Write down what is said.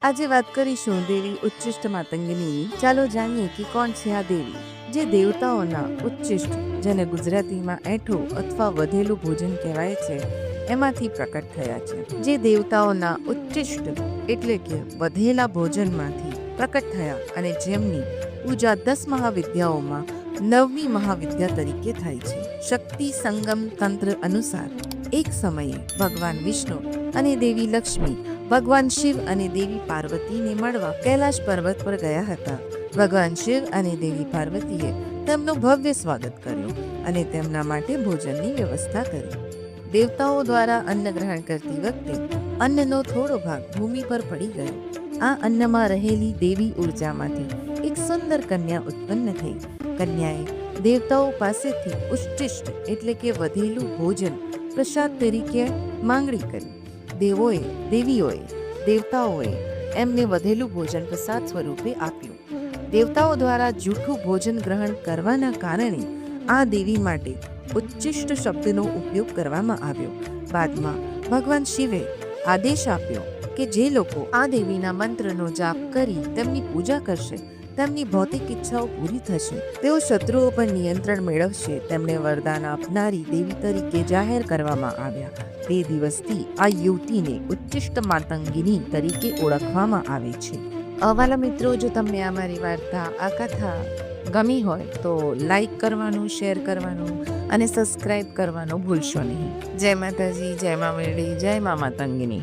આજે વાત કરીશું દેવી ઉચ્ચિષ્ટ માતંગિનીની. ચાલો જાણીએ કે કોણ છે આ દેવી, જે દેવતાઓના ઉચ્ચિષ્ટ, જેને ગુજરાતીમાં એઠું અથવા વધેલું ભોજન કહેવાય છે, એમાંથી પ્રકટ થયા છે. જે દેવતાઓના ઉચ્ચિષ્ટ એટલે કે વધેલા ભોજનમાંથી પ્રકટ થયા અને જેમની પૂજા 10 મહાવિદ્યાઓમાં 9મી મહાવિદ્યા તરીકે થાય છે. શક્તિ સંગમ તંત્ર અનુસાર એક સમયે ભગવાન વિષ્ણુ અને દેવી લક્ષ્મી ભગવાન શિવ અને દેવી પાર્વતીને મળવા કૈલાશ પર્વત પર ગયા હતા. ભગવાન શિવ અને દેવી પાર્વતીએ તેમનું ભવ્ય સ્વાગત કર્યું અને તેમના માટે ભોજનની વ્યવસ્થા કરી. દેવતાઓ દ્વારા અન્ન ગ્રહણ કરતી વખતે અન્નનો થોડો ભાગ ભૂમિ પર પડી ગયો. આ અન્નમાં રહેલી દેવી ઉર્જામાંથી એક સુંદર કન્યા ઉત્પન્ન થઈ. કન્યાએ દેવતાઓ પાસેથી ઉચ્ચિષ્ટ એટલે કે વધેલું ભોજન પ્રસાદ તરીકે માંગણી કરી. દેવીઓએ દેવતાઓએ એમને વધેલું ભોજન પ્રસાદ સ્વરૂપે આપ્યું. દેવતાઓ દ્વારા જૂઠું ભોજન ગ્રહણ કરવાના કારણે આ દેવી માટે ઉચ્ચિષ્ટ શબ્દનો ઉપયોગ કરવામાં આવ્યો. બાદમાં ભગવાન શિવે આદેશ આપ્યો કે જે લોકો આ દેવીના મંત્રનો જાપ કરી તેમની પૂજા કરશે તેમની ભૌતિક ઈચ્છાઓ પૂરી થશે. તેઓ શત્રુઓ પર નિયંત્રણ મેળવશે. તેમને વરદાન આપનારી દેવી તરીકે જાહેર કરવામાં આવ્યા. તે દિવસથી આ યુવતીને ઉચ્ચિષ્ટ માતંગિની તરીકે ઓળખવામાં આવે છે. વાલા મિત્રો, જો તમને આ મારી વાર્તા, આ કથા ગમી હોય તો લાઈક કરવાનું, શેર કરવાનું અને સબસ્ક્રાઈબ કરવાનું ભૂલશો નહીં. જય માતાજી, જય મા મેરડી, જય મા માતંગિની.